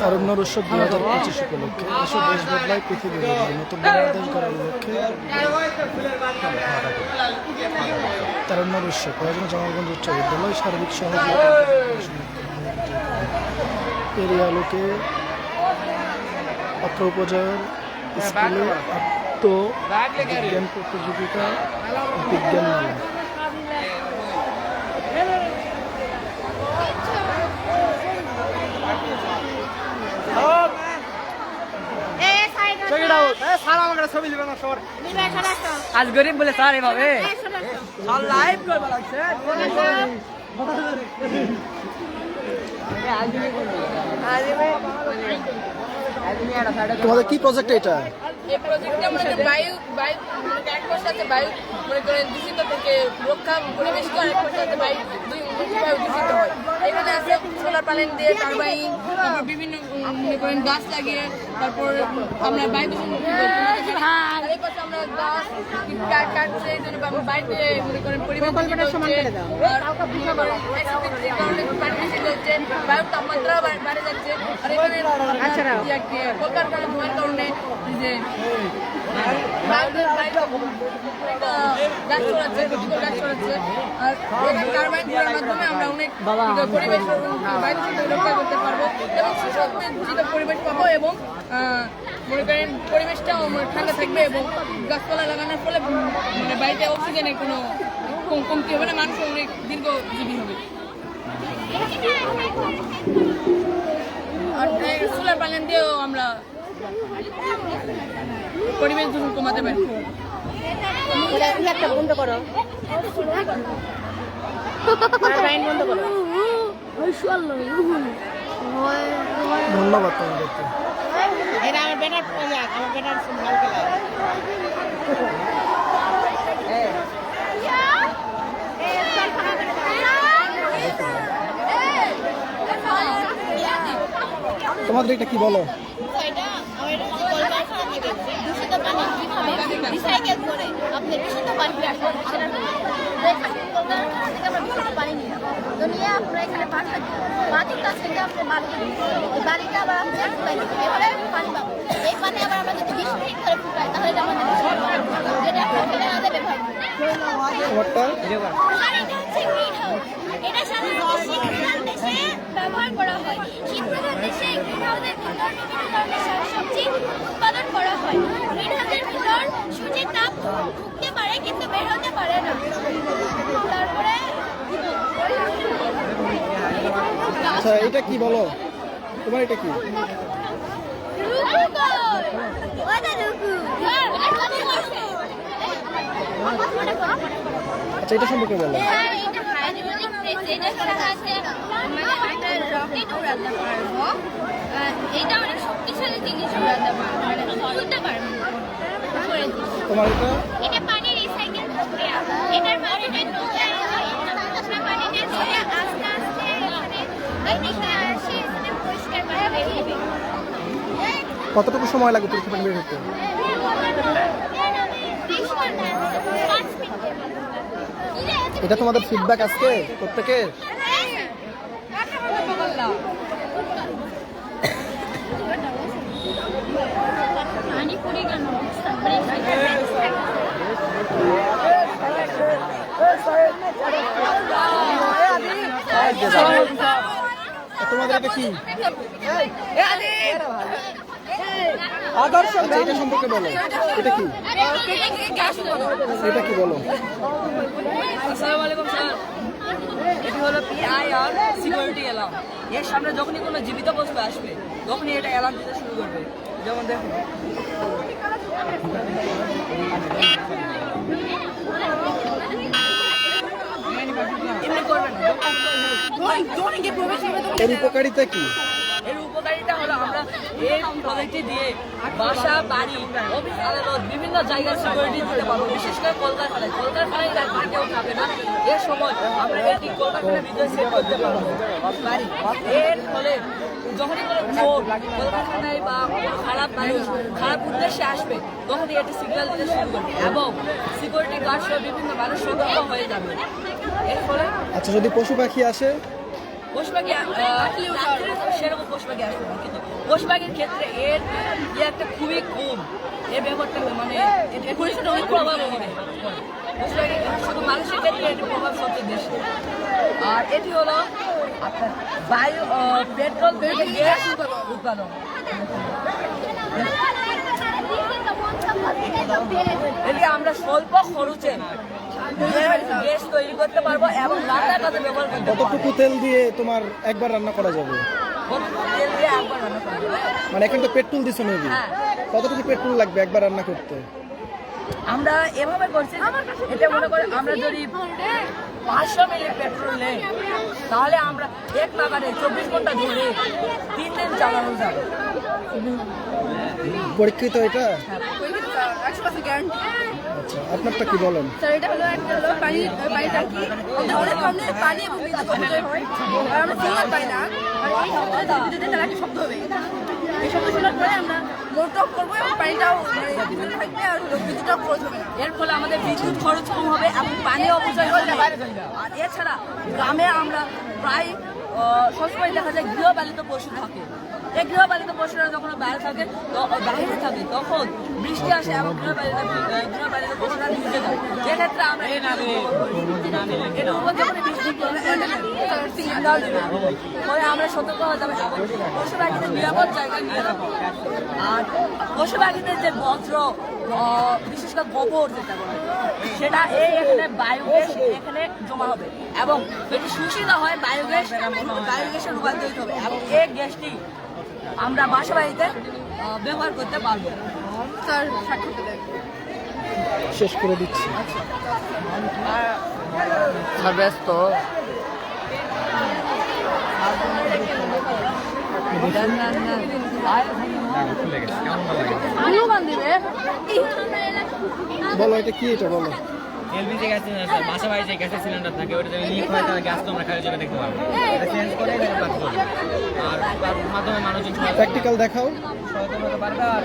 তারুণ্য উৎসব 2025 উপলক্ষে এসব দেশ বদলায় পৃথিবী বদলায় নতুন বাংলাদেশ গড়ার লক্ষ্যে তারুণ্য উৎসব প্রয়োজন জামালগঞ্জ উচ্চ বিদ্যালয় সার্বিক সহযোগিতা এরিয়া লোকে অত্র উপজয়ের স্কুলে আত্মবিজ্ঞান প্রতিযোগিতা বিজ্ঞান মেলা। আজ গরিব বলে স্যার এভাবে তোমাদের কি প্রজেক্ট এটা? এই প্রজেক্টে আমাদের বায়ু মানে এক পাশে আছে বায়ু মনে করেন দূষিত থেকে রক্ষা পরিবেশকে আরেক পাশে আছে বায়ু দূষিত হয়। এখানে আছে সোলার প্যানেল দিয়ে টারবাইন, তারপর বিভিন্ন মনে করেন গাছ লাগিয়ে তারপর আমরা বায়ু দূষণ এই পাশে আমরা গাছ কাটছে এই জন্য বাড়িতে মনে করেন পরিবেশ বায়ুর তাপমাত্রা বেড়ে যাচ্ছে। আর এখানে কলকারখানা ধোঁয়ার কারণে যে গাছ ছড়াচ্ছে আর টারবাইন ঘোরার মাধ্যমে আমরা অনেক পরিবেশ বায়ু দূষণ রক্ষা করতে পারবো এবং সুষম দূষিত পরিবেশ পাবো এবং মনে করেন পরিবেশটাও ঠান্ডা থাকবে এবং গাছপালা লাগানোর ফলে মানে বাড়িতে অক্সিজেনের কোনো কমতি হবে না, মানুষ অনেক দীর্ঘজীবী হবে। আর সোলার প্যানেল দিয়েও আমরা পরিবেশ দূষণ কমাতে পারি। বন্ধ করো, বন্ধ করো। ধন্যবাদ তোমাদেরকে। আমার বেটার ভালো খেলা। তোমাদের এটা কি বলো? দূষিত পানি কিভাবে রিসাইকেল করে আপনি বিশুদ্ধ পানি আসবেন সেটা আমরা বিশুদ্ধ পানি নিই তো নিয়ে আপনারা এখানে মাটির কাছ থেকে আপনার বাড়িটা আবার আপনার ফুটাই দিচ্ছি, এভাবে পানি পাবো। এই পানি আবার আমরা যদি 20 মিনিট ধরে ফুটাই তাহলে এটা আমাদের যেটা আমরা ফেলে না দেবে ভাই। তোমারটা পানিটা হচ্ছে গ্রিন হাউস, এটা সাধারণত শীতপ্রধান দেশে ব্যবহার করা হয়। শীতপ্রধান দেশে গ্রিন হাউসের ভিতর বিভিন্ন ধরনের শাকসবজি উৎপাদন করা হয়। গ্রিন হাউসের ভিতর সূর্যের তাপ ঢুকতে পারে কিন্তু বের হতে পারে না। তারপরে আচ্ছা এটা কি বলো? তোমার এটা কি? আচ্ছা এটা সম্পর্কে বলো। এটা অনেক শক্তিশালী জিনিস উড়াতে পারবো, উড়তে পারবো। তোমার এটা? এটা পানি রিসাইকেল প্রক্রিয়া। এটার পানিটা নোংরা হয়, আমরা পানিটা ছেড়ে আস্তে আস্তে এখানে আসে, এখানে পরিষ্কার পানি বেরিয়ে যাবে। কতটুকু সময় লাগে পরীক্ষা পানি বের হতে? 20 ঘন্টা, 5 মিনিট। এটা তোমাদের ফিডব্যাক আজকে প্রত্যেকে? পানি পড়ে গেল তোমাদের এটা কি? আদর্শ এটা সম্পর্কে বলো। এটা কি? এটা কি বলো? আসসালামু আলাইকুম স্যার, এটি হলো PIR সিকিউরিটি অ্যালার্ম। এর সামনে যখনই কোনো জীবিত বস্তু আসবে তখনই এটা অ্যালার্ম দিতে শুরু করবে। যেমন দেখুন এমনি করবেন না। এর উপকারিতা কি? এর উপকারিতা হলো আমরা এই প্রজেক্টটি দিয়ে বাসা, বাড়ি, অফিস, আদালত বিভিন্ন জায়গায় সিকিউরিটি দিতে পারবো। বিশেষ করে কলকারখানায় আর কেউ থাকে না। এর সময় আমরা এটি কলকারখানার ভিতরে সেট করতে পারবো। এর ফলে যখনই কোনো চোর কলকারখানায় বা খারাপ মানুষ খারাপ উদ্দেশ্যে আসবে তখনই এটি সিগন্যাল দিতে শুরু করবে এবং সিকিউরিটি গার্ড সহ বিভিন্ন মানুষ সতর্ক হয়ে যাবে। এর ফলে আচ্ছা যদি পশু পাখি আসে? পশু পাখি সেরকম পশুপাখি আসবে না, কিন্তু পশুপাখির ক্ষেত্রে এর একটা খুবই কম, এই ব্যাপারটা মানে পরিস্থিতি অনেক প্রভাব হবে। পশুপাখি শুধু মানুষের ক্ষেত্রে এটি প্রভাব সবচেয়ে বেশি। আর এটি হলো আপনার বায়ু পেট্রোল থেকে গ্যাস উৎপাদন। এটি আমরা স্বল্প খরচে গ্যাস তৈরি করতে পারবো এবং রান্নার কাজে ব্যবহার করতে পারবো। কতটুকু তেল দিয়ে তোমার একবার রান্না করা যাবে? তেল দিয়ে একবার রান্না করা যাবে। মানে এখানে তো পেট্রোল দিছো মেবি, হ্যাঁ। কতটুকু পেট্রোল লাগবে একবার রান্না করতে? আমরা এভাবে করছি, এটা মনে করে আমরা যদি 500 মিলি পেট্রোল নেই তাহলে আমরা এক নাগারে 24 ঘন্টা ধরে 3 দিন চালানো যাবে। পরীক্ষিত এটা? 100% গ্যারান্টি। আচ্ছা, আপনারটা কি বলেন? স্যার এটা হলো একটা হলো পানি ট্যাঙ্কি, অনেক কমে পানি এবং বিদ্যুৎ অপচয় হয়, আর আমরা সিগন্যাল পাই না, আর এই শব্দটা বিদ্যুতের তারা একটা শব্দ হবে, এই শব্দ শোনার পরে আমরা মোটর অফ করবো এবং পানিটাও বিদ্যুৎ থাকবে আর বিদ্যুৎটাও খরচ হবে না। এর ফলে আমাদের বিদ্যুৎ খরচ কম হবে এবং পানি অপচয় হবে। আর এছাড়া গ্রামে আমরা প্রায় সবসময় দেখা যায় গৃহপালিত পশু থাকে। এই গৃহপালিত পশুরা যখন বাইরে থাকে তখন বৃষ্টি আসে এবং গৃহপালিত পশুরা ভিজে যায়। এক্ষেত্রে আমরা এটা উপর যখন বৃষ্টি সিগন্যাল দেবে, পরে আমরা সতর্ক হয়ে যাবে এবং পশু পাখিদের নিরাপদ জায়গায় নিয়ে যাবো। আর পশু পাখিদের যে বজ্র বিশেষ করে গোবর যেটা বলে সেটা এখানে বায়োগ্যাস এখানে জমা হবে এবং এটি শোষিত হয় বায়োগ্যাসে রূপান্তরিত হবে এবং এই গ্যাসটি আমরা বাসা বাড়িতে ব্যবহার করতে পারবো। স্যার সাক্ষাৎ দেন। শেষ করে দিচ্ছি। স্যার ব্যস্ত। বলো এটা কি, এটা বলো। এলপিজি গ্যাস সিলিন্ডার, বাসা বাড়ি যে গ্যাসের সিলিন্ডার থাকে ওটা যদি লিক হয় তাহলে গ্যাস তো আমরা খালি চোখে দেখতে পারবো। এটা চেঞ্জ করে বাদ করবো, আর তার মাধ্যমে মানুষজন প্র্যাকটিক্যাল দেখাও। সচেতন হতে পারবে। আর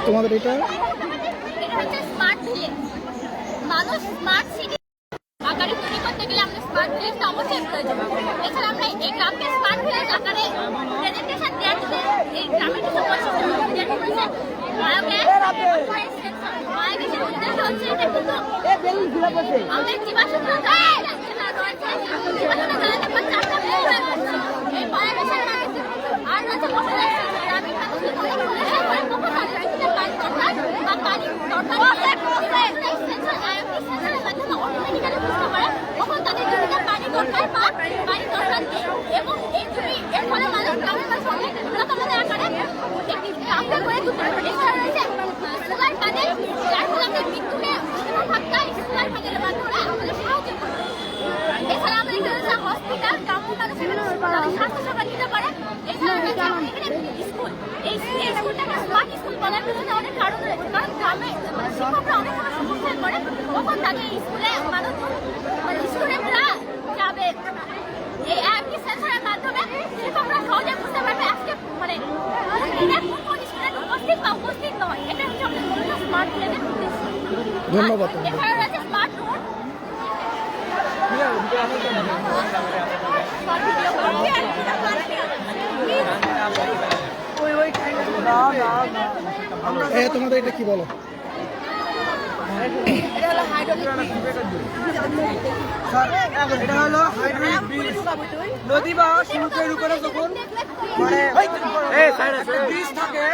তোমাদের এটা এটা হচ্ছে স্মার্ট ভিলেজ। মানুষ স্মার্ট সিটি আকারে তৈরি করতে গেলে আমরা স্মার্ট ভিলেজটা অবশ্যই প্রয়োজন। এছাড়া আমরা এই গ্রামকে স্মার্ট ভিলেজ আকারে প্রেজেন্টেশন দেওয়ার জন্য এই গ্রামের কিছু বৈশিষ্ট্য যেটা হচ্ছে বায়োগ্যাসের উদ্দেশ্য হচ্ছে এটা কিন্তু আমাদের জীবাশ্ম জ্বালানি জ্বালানি বা চারটা এই বায়োগ্যাসের আর রয়েছে গ্রামীণ মানুষের এবং এই জমি এর ফলে মানুষ গ্রামের মানুষ অনেক রকমের আকারে একটি কামড়া করে তুলতে পারে। এছাড়া রয়েছে সোলার প্যানেল, যার ফলে আমাদের বিদ্যুতের উষ্ণ ভাবটা সোলার প্যানেলের মাধ্যমে আমাদের সাহায্য করে। এছাড়া আমাদের এখানে রয়েছে হসপিটাল, গ্রামের মানুষ এখানে স্বাস্থ্যসেবা নিতে পারে। এছাড়া রয়েছে আমাদের এখানে স্কুল, এই স্কুলটাকে স্মার্ট স্কুল বলার পিছনে অনেক কারণ রয়েছে, কারণ গ্রামে শিক্ষকরা অনেক সময় সমস্যায় পড়ে, তখন তাদের স্কুলে মানুষ স্টুডেন্টরা যাবে এই অ্যাপটি সেন্সরের মাধ্যমে শিক্ষকরা সহজে বুঝতে পারবে আজকে মানে কোন স্টুডেন্ট উপস্থিত বা উপস্থিত নয়। এটা হচ্ছে আমাদের মূলত স্মার্ট ভিলেজের উদ্দেশ্য। ধন্যবাদ। এছাড়া রয়েছে স্মার্ট রোড। তোমাদের এটা কি বলো? এটা হলো হাইড্রোলিক এটা হলো হাইড্রোলিক ব্রিজ। নদী বা সমুদ্রের উপরে যখন মানে ব্রিজ থাকে,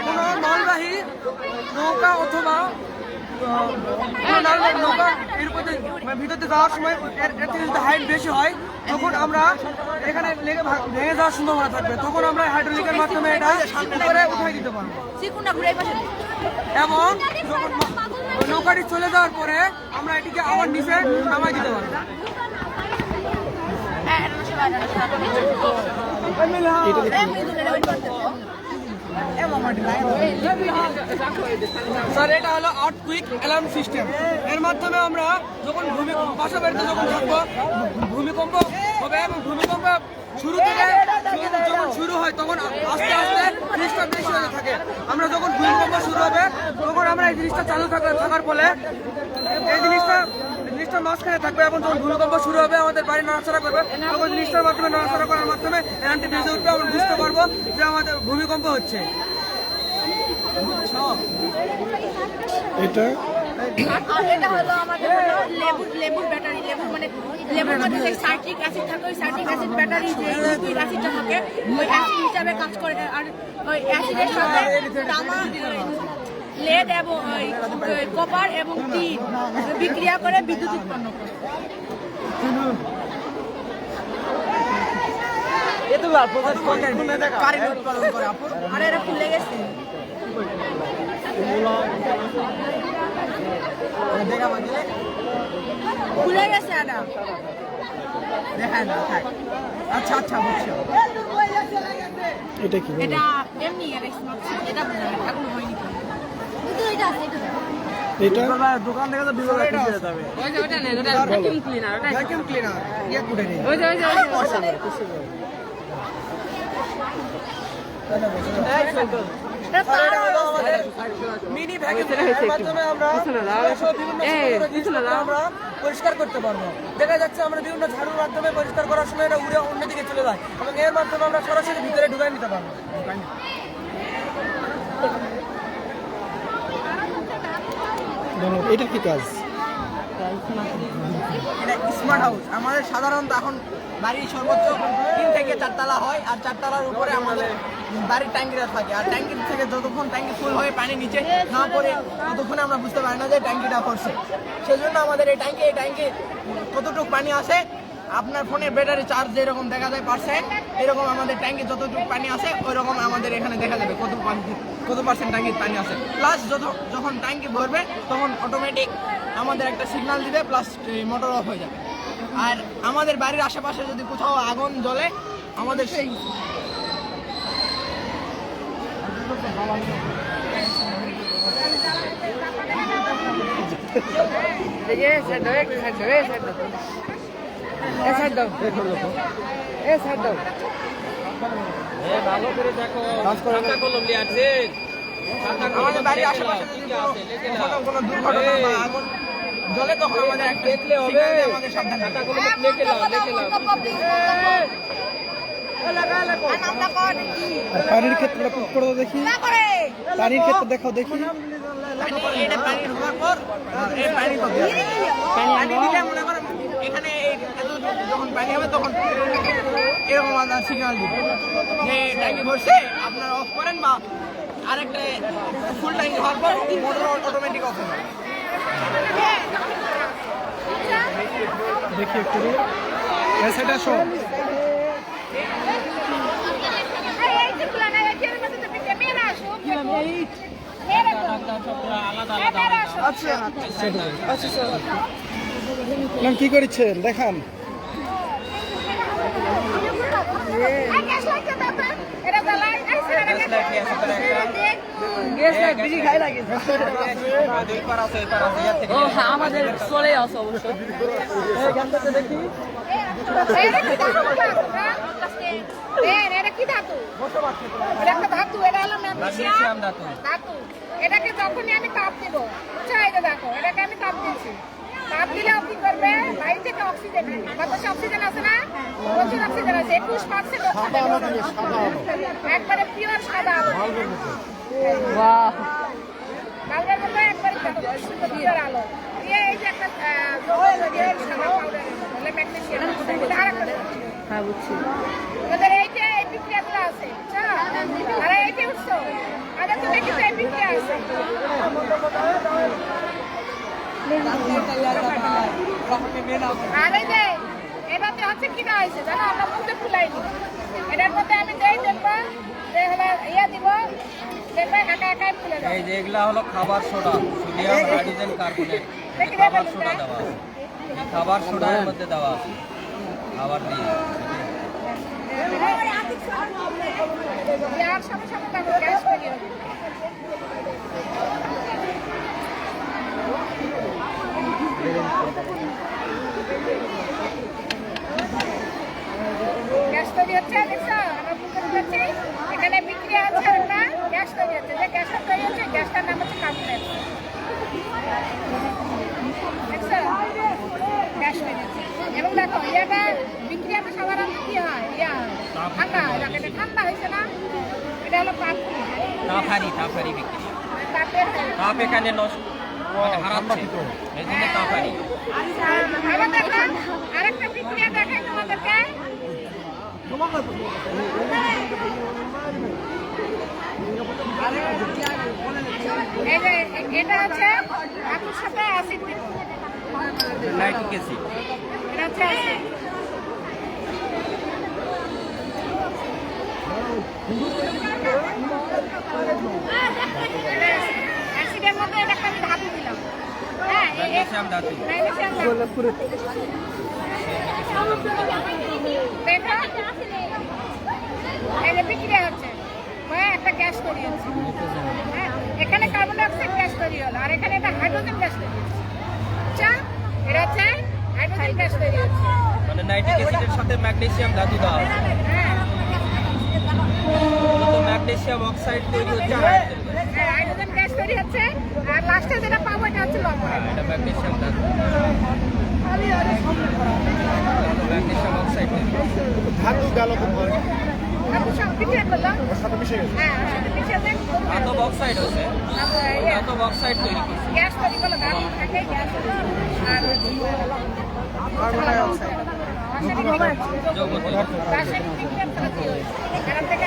কোনো মালবাহী নৌকা অথবা নৌকা এর উপরে ভিতরে যাওয়ার সময় এর থেকে যদি হাইট বেশি হয় তখন আমরা এখানে লেগে ভেঙে যাওয়ার সম্ভাবনা থাকবে, তখন আমরা হাইড্রোলিকের মাধ্যমে এটা উপরে উঠাই দিতে পারবো। এবং যখন নৌকাটি চলে যাওয়ার পরে আমরা এটিকে আবার নিচে নামাই দিতে পারবো। স্যার এটা হলো আর্থকুইক অ্যালার্ম সিস্টেম। এর মাধ্যমে আমরা যখন বাসা বাড়িতে যখন থাকবো ভূমিকম্প হবে এবং ভূমিকম্প শুরু থেকে যখন শুরু হয় তখন আস্তে আস্তে জিনিসটা বেশি হতে থাকে। আমরা যখন ভূমিকম্প শুরু হবে তখন আমরা এই জিনিসটা চালু থাকার ফলে এই জিনিসটা মাঝখানে থাকবে এবং যখন ভূমিকম্প শুরু হবে আমাদের বাড়ি নড়াচড়া করবে তখন জিনিসটার মাধ্যমে নড়াচড়া করার মাধ্যমে এনানটি বেজে উঠবে, আমরা বুঝতে পারবো যে আমাদের ভূমিকম্প হচ্ছে। এটা আর এটা হলো আমাদের হলো লেবুর ব্যাটারি। লেবুর মধ্যে যে সাইট্রিক অ্যাসিড থাকে, ওই সাইট্রিক অ্যাসিড ব্যাটারি যে লিকুইড অ্যাসিডটা থাকে ওই অ্যাসিড হিসাবে কাজ করে। আর ওই অ্যাসিডের সাথে তামা, লেড এবং কপার এবং টিন বিক্রিয়া করে বিদ্যুৎ উৎপন্ন করে। আর এরা খুলে গেছে খুলে গেছে এটা দেখেন। আচ্ছা আচ্ছা বুঝছো, এটা কি বলে? এটা এমনি আর এটা বুঝাবে এখনো হয়নি। কিন্তু এটা আছে এটা দোকান থেকে তো বিভাগ কিনতে যেতে হবে। ওই যে ওটা নেই, ওটা ভ্যাকুয়াম ক্লিনার, ওটা ভ্যাকুয়াম ক্লিনার ইয়ে কুটে নেই। ওই যে মিনি ভ্যাকুয়াম মাধ্যমে আমরা আমরা পরিষ্কার করতে পারবো। দেখা যাচ্ছে আমরা বিভিন্ন ঝাড়ুর মাধ্যমে পরিষ্কার করার সময় এটা উড়ে অন্যদিকে চলে যায় এবং এর মাধ্যমে আমরা সরাসরি ভিতরে ঢুকাই নিতে পারবো। এটা কি কাজ? এটা স্মার্ট হাউস। আমাদের সাধারণত এখন বাড়ির সর্বোচ্চ 3 থেকে 4 তলা হয়, আর 4 তলার উপরে আমাদের বাড়ির ট্যাঙ্কিটা থাকে। আর ট্যাঙ্কির থেকে যতক্ষণ ট্যাঙ্কি ফুল হয়ে পানি নিচে না পড়ে ততক্ষণ আমরা বুঝতে পারি না যে ট্যাঙ্কিটা ভরছে। সেই জন্য আমাদের এই ট্যাঙ্কি কতটুকু পানি আসে, আপনার ফোনের ব্যাটারি চার্জ যেরকম দেখা যায় পার্সেন্ট, এরকম আমাদের ট্যাঙ্কি যতটুকু পানি আসে ওই রকম আমাদের এখানে দেখা যাবে কত পার্সেন্ট ট্যাঙ্কির পানি আসে। প্লাস যখন ট্যাঙ্কি ভরবে তখন অটোমেটিক আমাদের একটা সিগন্যাল দিবে, প্লাস মোটর অফ হয়ে যাবে। আর আমাদের বাড়ির আশেপাশে যদি কোথাও আগুন জ্বলে আমাদের সেই ভালো করে দেখো খাতা কলম নিয়ে আসছে। আমাদের বাড়ির আশেপাশে যদি কোনো দুর্ঘটনা বা আগুন জ্বলে তখন আমাদের একটা দেখলে হবে, আমাদের সাবধান খাতা কলম লিখে নাও আর পানির ক্ষেত্রে করে দেখি, পানির ক্ষেত্রে দেখাও দেখি। এটা পানি ঢোকার পর এই পানি দিলে মনে করেন এখানে যখন পানি হবে তখন এরকম সিগন্যাল দিবে যে ট্যাঙ্কি ভরছে, আপনারা অফ করেন বা আরেকটা ফুল ট্যাঙ্কি হওয়ার পর মোটর অটোমেটিক অফ হবে। দেখি একটু সেটা শো। আচ্ছা কি করেছেন দেখান। ও হ্যাঁ, আমাদের চলে আসো অবশ্য। দেখি এটা কি ধাতু? এটা একটা ধাতু, এটা হলো ম্যাগনেসিয়াম ধাতু। এটাকে যখনই আমি তাপ দেব, বুঝছো, এই যে দেখো এটাকে আমি তাপ দিচ্ছি, তাপ দিলে কি করবে, বাইরে থেকে অক্সিজেন, বাতাসে অক্সিজেন আছে না, প্রচুর অক্সিজেন আছে, 21% একবারে পিওর সাদা আলো। বাহ, কালকের মতো একবারে পিওর আলো দিয়ে এই যে একটা সাদা পাউডার হলে ম্যাগনেসিয়াম, হ্যাঁ বুঝছি। আমাদের এইটা এই বিক্রিয়াগুলো আছে, বুঝছো, আর এইটা উঠছো আগে তো দেখি তো এই বিক্রিয়া আছে। আর এই যে এটাতে হচ্ছে কিনা হয়েছে জানো, আমরা মুখে ফুলাইনি, এটার মধ্যে আমি দেই দেখবো যে হলো ইয়া দিব, দেখবে একা একাই ফুলে যাবে। এই যে এগুলা হলো খাবার সোডা, সোডিয়াম হাইড্রোজেন কার্বনেট, দেখি খাবার সোডা দেওয়া আছে। এই খাবার সোডা এর মধ্যে দেওয়া আছে খাবার দিয়ে। আর সাথে সাথে দেখো গ্যাস তৈরি হবে। গ্যাস তৈরি তৈরি হচ্ছে দেখছো আমরা বুঝতে পারছি এখানে বিক্রিয়া হচ্ছে একটা গ্যাস তৈরি হচ্ছে যে গ্যাসটা তৈরি হচ্ছে গ্যাসটার নাম হচ্ছে কার্বন ডাই অক্সাইড দেখছো গ্যাস তৈরি হচ্ছে এবং দেখো ইয়াটা বিক্রিয়াতে সাধারণত কি হয় ঠান্ডা হয় এটা ঠান্ডা হয়েছে না এটা হলো তাপহারি বিক্রি তাপের তাপ এখানে নষ্ট মানে হারাচ্ছে এই জন্য তাপহারি আবার দেখো আরেকটা বিক্রিয়া দেখাই তোমাদেরকে এই যে এটা হচ্ছে ধাতুর সাথে অ্যাসিড দিব নাইট্রিক অ্যাসিড এটা হচ্ছে অ্যাসিড অ্যাসিডের মধ্যে এটা একটা আমি ধাতু দিলাম হ্যাঁ ম্যাগনেসিয়াম ধাতু ম্যাগনেসিয়াম ধাতু দেখো এই যে বিক্রিয়া হচ্ছে হয়ে একটা গ্যাস তৈরি হচ্ছে হ্যাঁ এখানে কার্বন ডাই অক্সাইড গ্যাস তৈরি হলো আর এখানে এটা হাইড্রোজেন গ্যাস তৈরি হচ্ছে আচ্ছা এটা হচ্ছে হাইড্রোজেন গ্যাস তৈরি হচ্ছে মানে নাইট্রিক অ্যাসিডের সাথে ম্যাগনেসিয়াম ধাতু দেওয়া আছে হ্যাঁ তো ম্যাগনেসিয়াম অক্সাইড তৈরি হচ্ছে আর হাইড্রোজেন গ্যাস তৈরি হচ্ছে আর লাস্টে যেটা পাবো এটা হচ্ছে লবণ এটা ম্যাগনেসিয়াম ধাতু ম্যাগনেসিয়াম অক্সাইড ধাতু গেল তো ভয় ধাতু সব বিক্রিয়া করলাম ওর সাথে মিশে গেছে হ্যাঁ মিশিয়ে দেন ধাতব অক্সাইড হচ্ছে ধাতব অক্সাইড তৈরি করছে গ্যাস তৈরি করলো ধাতু থাকে গ্যাস হলো আর কার্বন ডাই অক্সাইড যৌগ তৈরি রাসায়নিক বিক্রিয়া ছাড়া কি হয় এখান থেকে